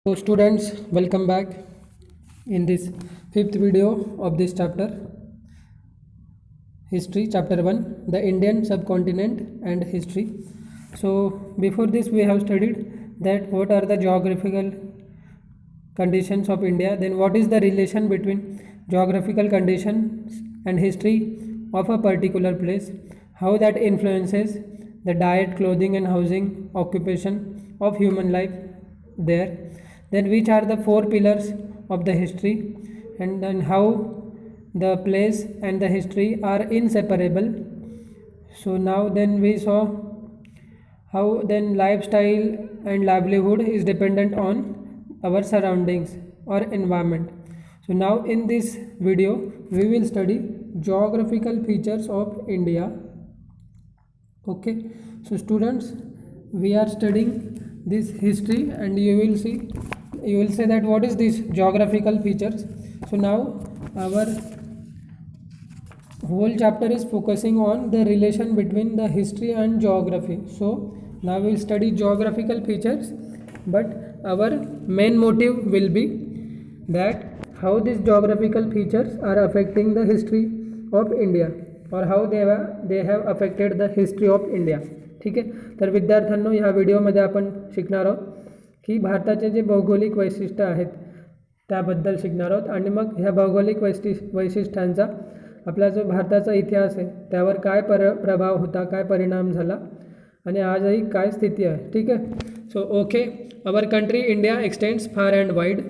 So students, welcome back in this fifth video of this chapter, history, chapter 1, the Indian subcontinent and history. So before this we have studied that what are the geographical conditions of India, then what is the relation between geographical conditions and history of a particular place, how that influences the diet, clothing and housing, occupation of human life there, then which are the four pillars of the history, and then how the place and the history are inseparable. So now then we saw how then lifestyle and livelihood is dependent on our surroundings or environment. So now in this video we will study geographical features of India. Okay, so students, we are studying this history and you will say that what is this geographical features. So now our whole chapter is focusing on the relation between the history and geography. So now we will study geographical features, but our main motive will be that how these geographical features are affecting the history of India or how they have affected the history of India. ठीक आहे. तर विद्यार्थ्यांनो, ह्या व्हिडिओमध्ये आपण शिकणार आहोत की भारताचे जे भौगोलिक वैशिष्ट्य आहेत त्याबद्दल शिकणार आहोत आणि मग ह्या भौगोलिक वैशिष्ट्यांचा आपला जो भारताचा इतिहास आहे त्यावर काय प्रभाव होता, काय परिणाम झाला आणि आजही काय स्थिती आहे. ठीक आहे. So okay, our country India extends far and wide.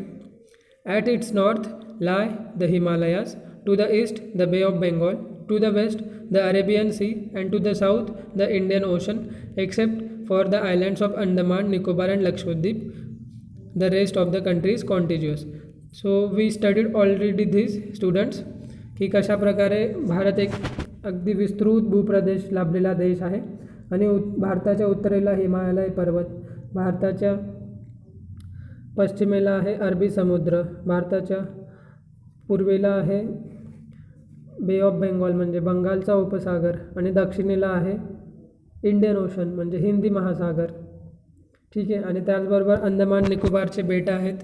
At its north lie the Himalayas, to the east the Bay of Bengal, to the west the Arabian Sea, and to the south the Indian Ocean, except for the islands of Andaman, Nicobar and Lakshadweep. The rest of the country is contiguous. So we studied already these students की कशा प्रकारे भारत एक अगदी विस्तृत भूप्रदेश लाभलेला देश आहे आणि भारताच्या उत्तरेला हिमालय पर्वत, भारताच्या पश्चिमेला आहे अरबी समुद्र, भारताच्या पूर्वेला आहे बे ऑफ बेंगॉल म्हणजे बंगालचा उपसागर आणि दक्षिणेला आहे इंडियन ओशन म्हणजे हिंदी महासागर. ठीक आहे. आणि त्याचबरोबर अंदमान निकोबारचे बेटं आहेत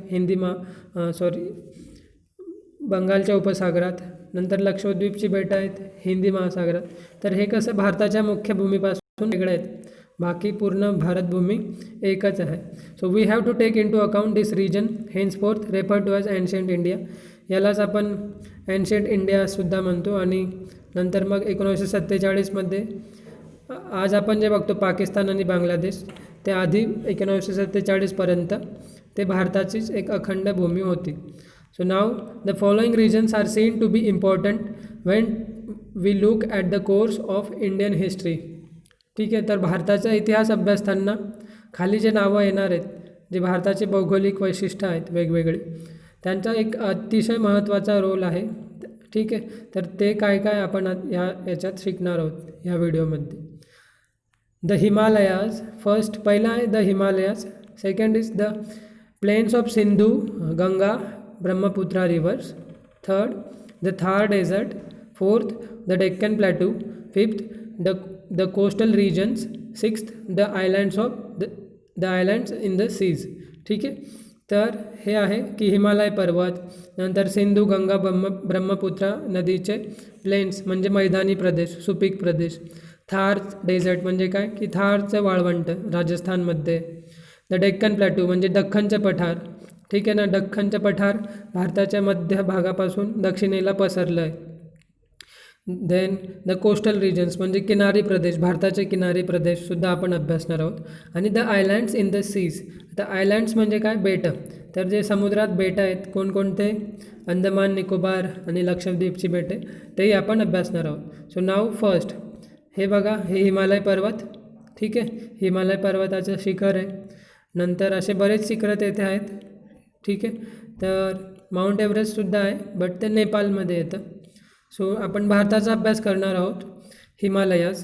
बंगालच्या उपसागरात, नंतर लक्षद्वीपची बेटं आहेत हिंदी महासागरात. तर हे कसं भारताच्या मुख्य भूमीपासून वेगळं आहेत, बाकी पूर्ण भारतभूमी एकच आहे. So we have to take into account this region henceforth refer to as ancient India. यालाच आपण एन्शियंट इंडियासुद्धा म्हणतो. आणि नंतर मग 1947मध्ये आज आपण जे बघतो पाकिस्तान आणि बांगलादेश, त्या आधी 1947पर्यंत ते भारताचीच एक अखंड भूमी होती. So now the following regions are seen to be important when we look at the course of Indian history. ठीक आहे. तर भारताचा इतिहास अभ्यासताना खाली जे नावं येणार आहेत, जे भारताचे भौगोलिक वैशिष्ट्य आहेत वेगवेगळे, त्यांचा एक अतिशय महत्त्वाचा रोल आहे. ठीक आहे. तर ते काय काय आपण याच्यात शिकणार आहोत ह्या व्हिडिओमध्ये. द हिमालयाज फर्स्ट, पहिला आहे the Himalayas. Second is the plains of Sindhu, Ganga, Brahmaputra rivers. Third the Thar desert. Fourth the Deccan plateau. Fifth the coastal regions. Sixth the islands in the seas. ठीक आहे. तर हे आहे की हिमालय पर्वत, नंतर सिंधू, गंगा, ब्रह्मपुत्रा नदीचे प्लेन्स म्हणजे मैदानी प्रदेश, सुपीक प्रदेश. थार डेझर्ट म्हणजे काय की थारचं वाळवंट राजस्थानमध्ये. द डेक्कन प्लॅटू म्हणजे दख्खनचे पठार. ठीक आहे ना. दख्खनचे पठार भारताच्या मध्य भागापासून दक्षिणेला पसरलं आहे. देन द कोस्टल रिजन्स म्हणजे किनारी प्रदेश, भारताचे किनारी प्रदेशसुद्धा आपण अभ्यासणार आहोत. आणि the islands in the seas. The islands म्हणजे काय, बेटं. तर जे समुद्रात बेटं आहेत कोणकोणते, अंदमान निकोबार आणि लक्षद्वीपची बेटे, तेही आपण अभ्यासणार आहोत. सो नाव फर्स्ट हे बघा, हे हिमालय पर्वत. ठीक आहे. हिमालय पर्वताचं शिखर आहे. नंतर असे बरेच शिखरं तेथे आहेत. ठीक आहे. तर माउंट एव्हरेस्टसुद्धा आहे, बट ते नेपाळमध्ये येतं. सो आपण भारताचा अभ्यास करणार आहोत. Himalayas.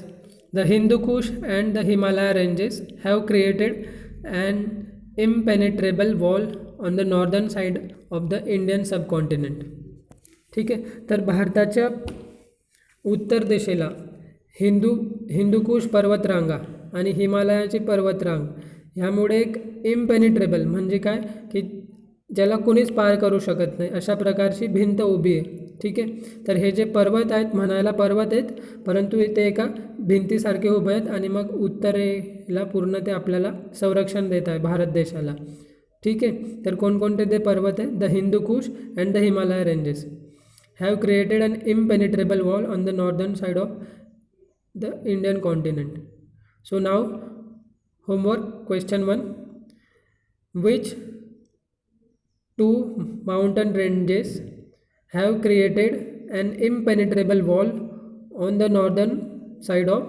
The Hindu Kush and the Himalaya ranges have created an impenetrable wall on the northern side of the Indian subcontinent. ठीक आहे. तर भारताच्या उत्तर दिशेला हिंदूकुश पर्वतरांगा आणि हिमालयाची पर्वतरांग ह्यामुळे एक इम्पेनिट्रेबल म्हणजे काय की ज्याला कोणीच पार करू शकत नाही अशा प्रकारची भिंत उभी आहे. ठीक आहे. तर हे जे पर्वत आहेत म्हणायला पर्वत आहेत, परंतु ते एका भिंतीसारखे उभे आहेत आणि मग उत्तरेला पूर्ण ते आपल्याला संरक्षण देत आहे भारत देशाला. ठीक आहे. तर कोणकोणते ते पर्वत आहेत? The Hindu Kush and the Himalaya ranges have created an impenetrable wall on the northern side of the Indian continent. So now homework question 1. Which two mountain ranges have created an impenetrable wall on the northern side of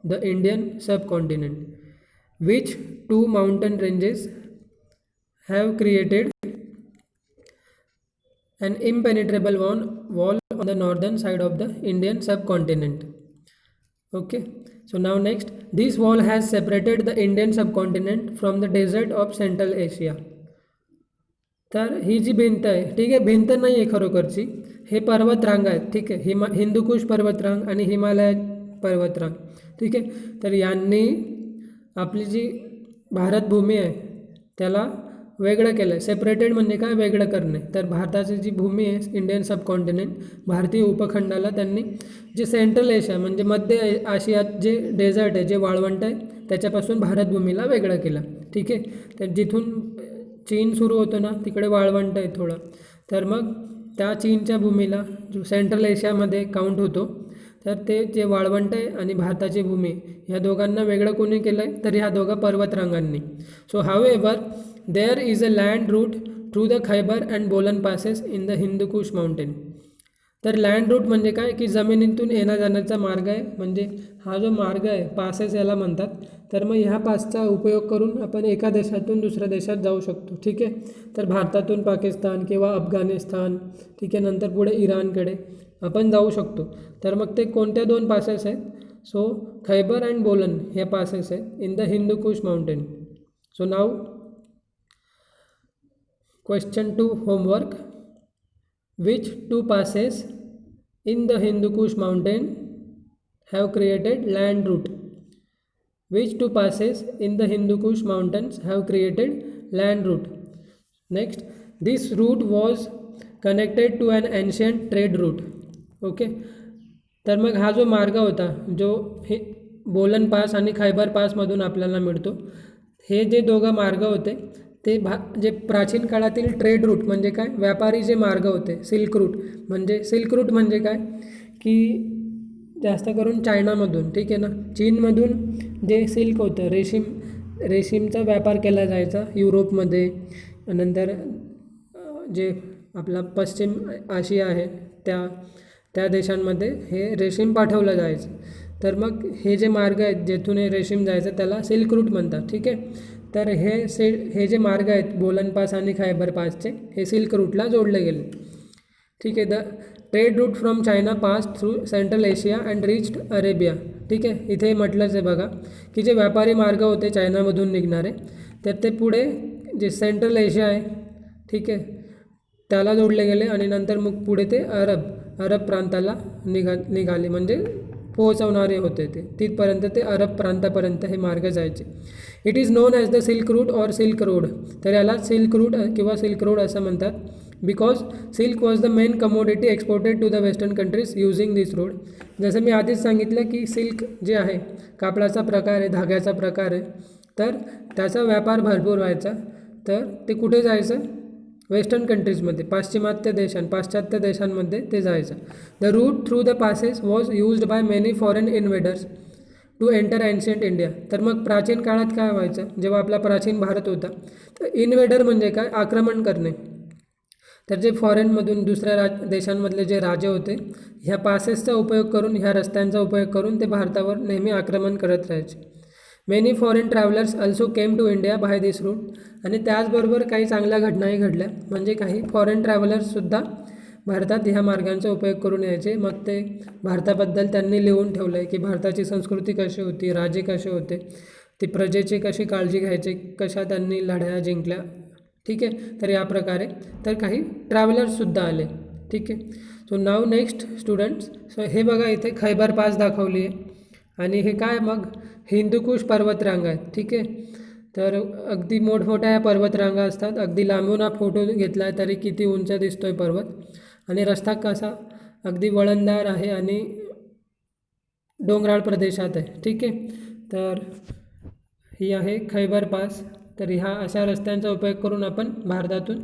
the Indian subcontinent? Which two mountain ranges have created an impenetrable wall on the northern side of the Indian subcontinent? Okay. So now next, this wall has separated the Indian subcontinent from the desert of Central Asia. तर ही जी भिंत आहे, ठीक आहे, भिंत नाही आहे खरोखरची, हे पर्वतरांग आहेत. ठीक आहे. हिंदूकुश पर्वतरांग आणि हिमालय पर्वतरांग. ठीक आहे. तर यांनी आपली जी भारतभूमी आहे त्याला वेगळं केलं आहे. सेपरेटेड म्हणजे काय? वेगळं करणे. तर भारताची जी भूमी आहे इंडियन सबकॉन्टिनेंट, भारतीय उपखंडाला त्यांनी जे सेंट्रल एशिया म्हणजे मध्य आशियात जे डेझर्ट आहे, जे वाळवंट आहे, त्याच्यापासून भारतभूमीला वेगळं केलं. ठीक आहे. तर जिथून चीन सुरू होतं ना तिकडे वाळवंट आहे थोडं, तर मग त्या चीनच्या भूमीला जो सेंट्रल एशियामध्ये काउंट होतो, तर ते जे वाळवंट आहे आणि भारताची भूमी ह्या दोघांना वेगळं कोणी केलं आहे? तर ह्या दोघा पर्वतरांगांनी. So however there is a land route through the Khyber and Bolan passes in the Hindu Kush mountain. तर लँड रूट म्हणजे काय की जमिनीतून येण्या जाण्याचा मार्ग आहे. म्हणजे हा जो मार्ग आहे पासेस याला म्हणतात. तर मग ह्या पासचा उपयोग करून आपण एका देशातून दुसऱ्या देशात जाऊ शकतो. ठीक आहे. तर भारतातून पाकिस्तान किंवा अफगाणिस्तान, ठीक आहे, नंतर पुढे इराणकडे आपण जाऊ शकतो. तर मग ते कोणत्या 2 पासेस आहेत? सो खैबर अँड बोलन हे पासेस आहेत in the Hindu Kush mountain. So now question 2 homework. Which two passes in the Hindu Kush mountain have created land route? Which two passes in the Hindu Kush mountains have created land route? Next, this route was connected to an ancient trade route. Okay. तर मग हा जो मार्ग होता जो हे बोलन pass आणि खैबर पासमधून आपल्याला मिळतो, हे जे दोघं मार्ग होते ते जे प्राचीन काळातील ट्रेड रूट म्हणजे काय? व्यापारी जे मार्ग होते, सिल्क रूट म्हणजे काय की जास्त करून चायनामधून, ठीक आहे ना, चीनमधून जे सिल्क होतं, रेशीमचा व्यापार केला जायचा युरोपमध्ये, नंतर जे आपला पश्चिम आशिया आहे त्या देशांमध्ये हे रेशीम पाठवलं जायचं. तर मग हे जे मार्ग आहेत जेथून हे रेशीम जायचं त्याला सिल्क रूट म्हणतात. ठीक आहे. तर हे जे मार्ग आहेत बोलन पास आणि खैबर पासचे हे सिल्क रूटला जोडले गेले. ठीक आहे. The trade route from China pass through Central Asia and reached Arabia. ठीक आहे. इथे म्हटलंच आहे बघा की जे व्यापारी मार्ग होते चायनामधून निघणारे, तर ते पुढे जे सेंट्रल एशिया आहे, ठीक आहे, त्याला जोडले गेले आणि नंतर मग पुढे ते अरब प्रांताला निघाले म्हणजे पोहोचवणारे होते ते तिथपर्यंत, ते अरब प्रांतापर्यंत हे मार्ग जायचे. It is known as the silk route or silk road. तर याला सिल्क रूट किंवा सिल्क रोड असं म्हणतात. Because silk was the main commodity exported to the western countries using this road. जसं मी आधीच सांगितलं की सिल्क जे आहे कापडाचा प्रकार आहे, धाग्याचा प्रकार आहे, तर त्याचा व्यापार भरपूर व्हायचा. तर ते कुठे जायचं? वेस्टर्न कंट्रीजमध्ये, पाश्चात्य देशांमध्ये ते जायचं. The route through the passes was used by many foreign invaders to enter ancient India. तर मग प्राचीन काळात काय व्हायचं जेव्हा आपला प्राचीन भारत होता, तर इन्व्हेडर म्हणजे काय? आक्रमण करणे. तर जे फॉरेनमधून दुसऱ्या देशांमधले जे राजे होते ह्या पासेसचा उपयोग करून, ह्या रस्त्यांचा उपयोग करून ते भारतावर नेहमी आक्रमण करत राहायचे. Many foreign travellers also came to India by this route. आणि त्याचबरोबर काही चांगल्या घटनाही घडल्या, म्हणजे काही फॉरेन ट्रॅव्हलर्ससुद्धा भारतात ह्या मार्गांचा उपयोग करून यायचे. मग ते भारताबद्दल त्यांनी लिहून ठेवलं आहे की भारताची संस्कृती कशी होती, राजे कसे होते, ती प्रजेची कशी काळजी घ्यायची, कशा त्यांनी लढाया जिंकल्या. ठीक आहे. तर या प्रकारे तर काही ट्रॅव्हलर्ससुद्धा आले. ठीक आहे. So now next students, so हे बघा इथे खैबर पास दाखवली आहे आणि हे काय मग हिंदूकुश पर्वतरांग आहेत. ठीक आहे. तर अगदी मोठमोठ्या पर्वतरांगा असतात. अगदी लांबून हा फोटो घेतला आहे तरी किती उंच दिसतो आहे पर्वत. आणि रस्ता कसा अगदी वळणदार आहे आणि डोंगराळ प्रदेशात आहे. ठीक आहे. तर ही आहे खैबर पास. तर ह्या अशा रस्त्यांचा उपयोग करून आपण भारतातून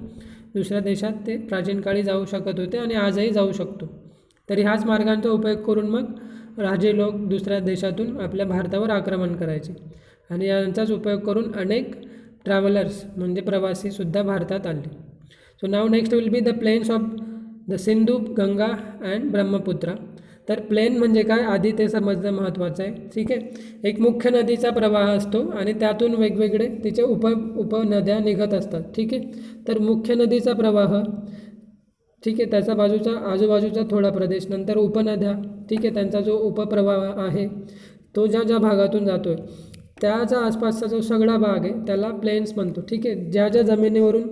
दुसऱ्या देशात ते प्राचीन काळी जाऊ शकत होते आणि आजही जाऊ शकतो. तर ह्याच मार्गांचा उपयोग करून मग राजे लोक दुसऱ्या देशातून आपल्या भारतावर आक्रमण करायचे आणि यांचाच उपयोग करून अनेक ट्रॅव्हलर्स म्हणजे प्रवासीसुद्धा भारतात आले. So now next will be the plains of the Sindhu, Ganga and Brahmaputra. तर प्लेन म्हणजे काय आधी ते समजणं महत्त्वाचं आहे. ठीक आहे. एक मुख्य नदीचा प्रवाह असतो आणि त्यातून वेगवेगळे तिचे उपनद्या निघत असतात. ठीक आहे. तर मुख्य नदीचा प्रवाह, ठीक आहे, त्याचा आजूबाजूचा थोडा प्रदेश, नंतर उपनद्या, ठीक आहे, त्यांचा जो उपप्रवाह आहे तो ज्या ज्या भागातून जातो आहे त्याच्या आसपासचा जो सगळा भाग आहे त्याला प्लेन्स म्हणतो. ठीक आहे. ज्या ज्या जमिनीवरून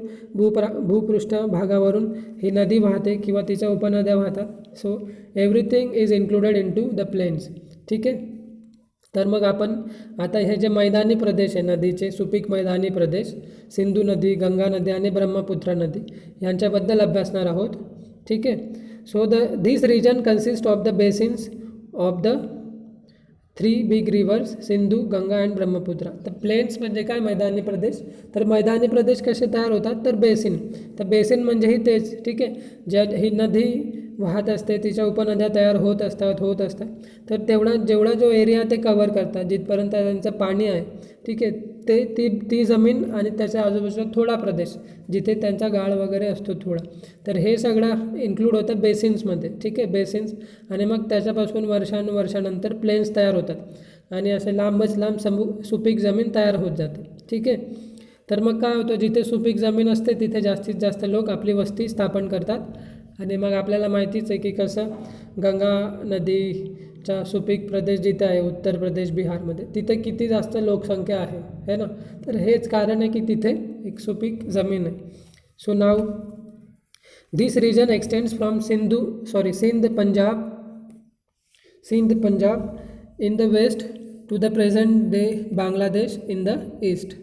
भूपृष्ठ भागावरून ही नदी वाहते किंवा तिच्या उपनद्या वाहतात. So everything is included into the plains. ठीक आहे. तर मग आपण आता हे जे मैदानी प्रदेश आहे नदीचे सुपीक मैदानी प्रदेश, सिंधू नदी, गंगा नदी आणि ब्रह्मपुत्रा नदी यांच्याबद्दल अभ्यासणार आहोत. ठीक आहे. So this region consist of the basins of the 3 big rivers Sindhu, Ganga and Brahmaputra. तर प्लेन्स म्हणजे काय मैदानी प्रदेश. तर मैदानी प्रदेश कसे तयार होतात तर बेसिन. तर बेसिन म्हणजेही तेच. ठीक आहे. ज्या ही नदी वाहत असते तिच्या उपनद्या तयार होत असतात. तर जेवढा जो एरिया ते कव्हर करतात जिथपर्यंत त्यांचं पाणी आहे, ठीक आहे, ती जमीन आणि त्याच्या आजूबाजूचा थोडा प्रदेश जिथे त्यांचा गाळ वगैरे असतो थोडा. तर हे सगळं इन्क्लूड होतं बेसिन्समध्ये. ठीक आहे. बेसिन्स आणि मग त्याच्यापासून वर्षानंतर प्लेन्स तयार होतात आणि असे लांबच लांब सुपीक जमीन तयार होत जाते. ठीक आहे. तर मग काय होतं जिथे सुपीक जमीन असते तिथे जास्तीत जास्त लोक आपली वस्ती स्थापन करतात आणि मग आपल्याला माहितीच आहे की कसं गंगा नदीचा सुपीक प्रदेश जिथे आहे उत्तर प्रदेश बिहारमध्ये तिथे किती जास्त लोकसंख्या आहे ना. तर हेच कारण आहे की तिथे एक सुपीक जमीन आहे. So now this region extends from Sindh Punjab in the west to the present day Bangladesh in the east.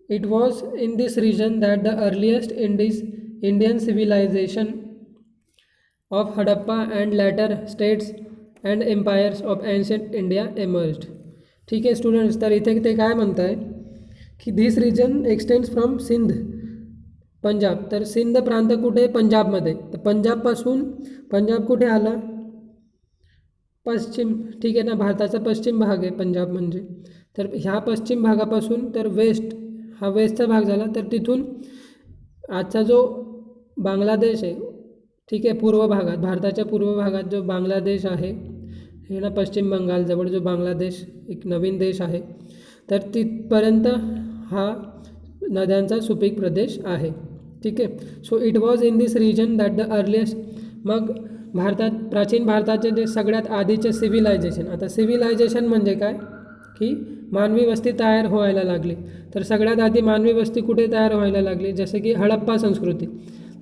It was in this region that the earliest Indian civilization of Harappa and later states and empires of ancient India emerged. ठीक आहे students. तर इथे ते काय म्हणत आहे की this region extends from Sindh Punjab. तर सिंध प्रांत कुठे पंजाबमध्ये. तर पंजाब कुठे आला पश्चिम. ठीक आहे ना. भारताचा पश्चिम भाग आहे पंजाब म्हणजे. तर ह्या पश्चिम भागापासून तर हा वेस्टचा भाग झाला. तर तिथून आजचा जो बांगलादेश आहे, ठीक आहे, भारताच्या पूर्व भागात जो बांगलादेश आहे हे ना पश्चिम बंगालजवळ जो बांगलादेश एक नवीन देश आहे तर तिथपर्यंत हा नद्यांचा सुपीक प्रदेश आहे. ठीक आहे. So it was in this region that the earliest. मग प्राचीन भारताचे जे सगळ्यात आधीचे सिव्हिलायझेशन. आता सिव्हिलायझेशन म्हणजे काय की मानवी वस्ती तयार व्हायला लागली. तर सगळ्यात आधी मानवी वस्ती कुठे तयार व्हायला लागली जसे की हडप्पा संस्कृती.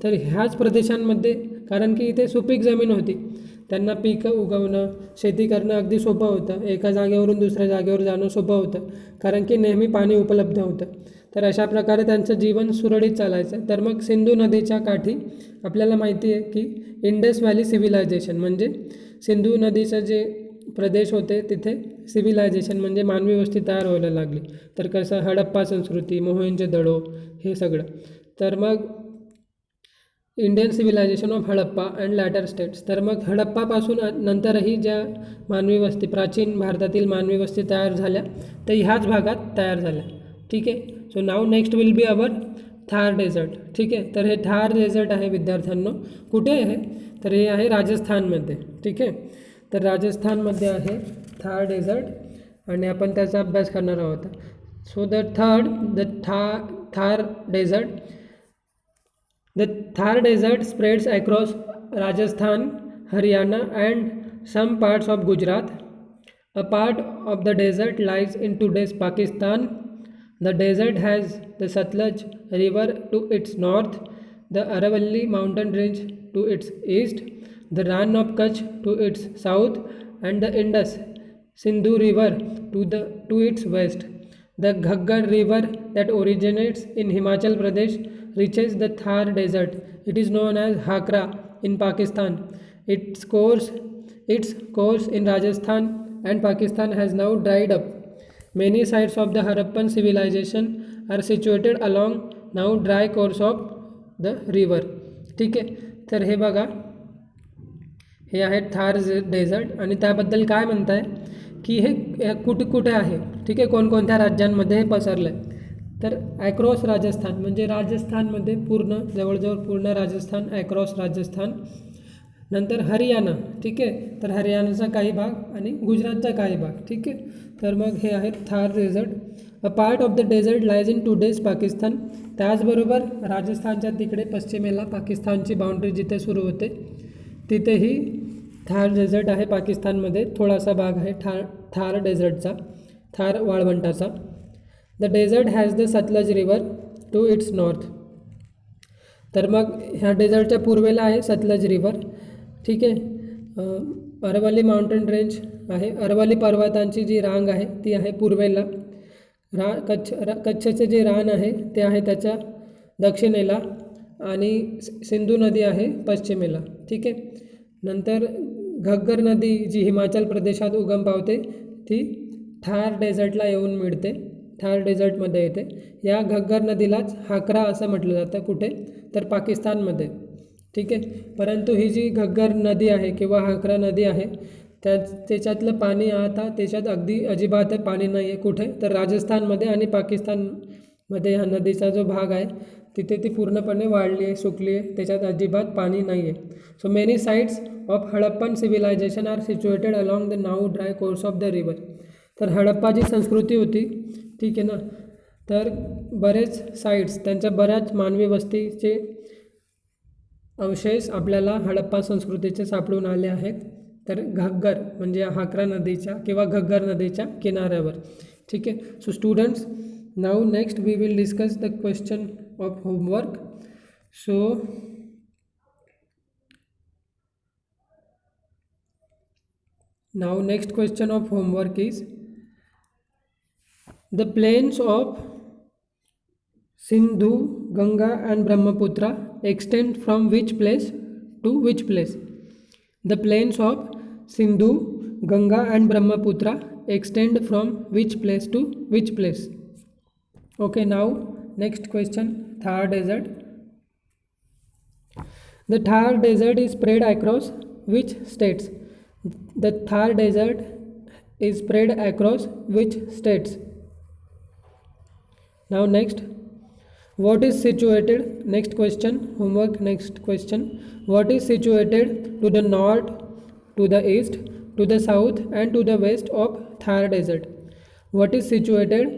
तर ह्याच प्रदेशांमध्ये कारण की इथे सुपीक जमीन होती त्यांना पिकं उगवणं शेती करणं अगदी सोपं होतं. एका जागेवरून दुसऱ्या जागेवर जाणं सोपं होतं कारण की नेहमी पाणी उपलब्ध होतं. तर अशा प्रकारे त्यांचं जीवन सुरळीत चालायचं. तर मग सिंधू नदीच्या काठी आपल्याला माहिती आहे की इंडस व्हॅली सिव्हिलायझेशन म्हणजे सिंधू नदीचं जे प्रदेश होते तिथे सिव्हिलायझेशन म्हणजे मानवी वस्ती तयार व्हायला लागली. तर कसं हडप्पा संस्कृती, मोहेंजोदडो हे सगळं. तर मग Indian civilisation of Harappa and later states. तर मग हडप्पापासून नंतरही ज्या मानवी वस्ती प्राचीन भारतातील मानवी वस्ती तयार झाल्या त्या ह्याच भागात तयार झाल्या. ठीक आहे. So now next will be our Thar desert. ठीक आहे. तर हे थार डेझर्ट आहे विद्यार्थ्यांनो. कुठे आहे तर हे आहे राजस्थानमध्ये. ठीक आहे. तर राजस्थानमध्ये आहे थार डेझर्ट आणि आपण त्याचा अभ्यास करणार आहोत. So the Thar desert. The Thar desert spreads across Rajasthan, Haryana and some parts of Gujarat. A part of the desert lies in today's Pakistan. The desert has the Satluj river to its north, the Aravalli mountain range to its east, the Rann of Kutch to its south and the Indus Sindhu river to its west. The Ghaggar river that originates in Himachal Pradesh reaches the Thar desert. It is known as Hakra in Pakistan. Its course in Rajasthan and Pakistan has now dried up. Many sites of the Harappan civilization are situated along now dry course of the river. ठीक आहे, तर हे बघा, हे आहे Thar dessert आणि त्याबद्दल काय म्हणताय की हे कुठे कुठे आहे, ठीक आहे, कोणकोणत्या राज्यांमध्ये हे पसरलं आहे. तर ॲक्रॉस राजस्थान म्हणजे राजस्थानमध्ये पूर्ण, जवळजवळ पूर्ण राजस्थान, ॲक्रॉस राजस्थान. नंतर हरियाणा, ठीक आहे, तर हरियाणाचा काही भाग आणि गुजरातचा काही भाग, ठीक आहे. तर मग हे आहेत Thar desert. A part of the desert lies in today's Pakistan. त्याचबरोबर राजस्थानच्या तिकडे पश्चिमेला पाकिस्तानची बाउंड्री जिथे सुरू होते तिथेही थार डेझर्ट आहे. पाकिस्तानमध्ये थोडासा भाग आहे थार डेझर्टचा, थार वाळवंटाचा. The desert has the Sutlej river to its north. तर मग ह्या डेझर्टच्या पूर्वेला आहे सतलज रिवर, ठीक आहे. अरवली माउंटेन रेंज आहे, अरवली पर्वतांची जी रांग आहे ती आहे पूर्वेला. कच्छचे जे रान आहे ते आहे त्याच्या दक्षिणेला आणि सिंधू नदी आहे पश्चिमेला, ठीक आहे. नंतर घग्गर नदी जी हिमाचल प्रदेशात उगम पावते ती थार डेझर्टला येऊन मिळते, थार डेझर्टमध्ये येते. या घग्गर नदीलाच हाकरा असं म्हटलं जातं. कुठे, तर पाकिस्तानमध्ये, ठीक आहे. परंतु ही जी घग्गर नदी आहे किंवा हाकरा नदी आहे त्याच्यातलं पाणी आता त्याच्यात अजिबात पाणी नाही आहे. कुठे, तर राजस्थानमध्ये आणि पाकिस्तानमध्ये ह्या नदीचा जो भाग आहे तिथे ती पूर्णपणे वाढली आहे, सुकली आहे, त्याच्यात अजिबात पाणी नाही आहे. So many sites of Harappan civilization are situated along the now dry course of the river. तर हडप्पा जी संस्कृती होती, ठीक आहे ना, तर बरेच साईट्स, त्यांच्या बऱ्याच मानवी वस्तीचे अवशेष आपल्याला हडप्पा संस्कृतीचे सापडून आले आहेत. तर घग्गर म्हणजे हाकरा नदीच्या किंवा घग्गर नदीच्या किनाऱ्यावर, ठीक आहे. So students, now next we will discuss the question of homework. So now next question of homework is the plains of Sindhu, Ganga and Brahmaputra extend from which place to which place? The plains of Sindhu, Ganga and Brahmaputra extend from which place to which place? Okay, now next question, Thar Desert. The Thar Desert is spread across which states? The Thar Desert is spread across which states? Now next, what is situated, next question, homework, next question, what is situated to the north, to the east, to the south and to the west of Thar Desert? What is situated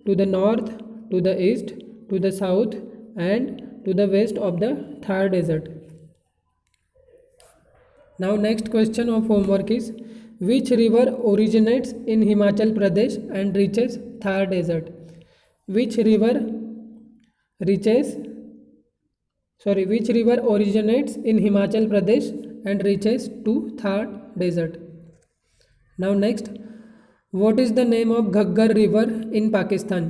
to the north, to the east, to the south and to the west of the Thar Desert? Now next question of homework is which river originates in Himachal Pradesh and reaches Thar Desert? Which river originates in Himachal Pradesh and reaches to Thar Desert? Now next, what is the name of Ghaggar river in Pakistan?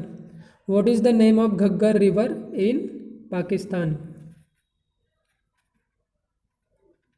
What is the name of Ghaggar river in Pakistan?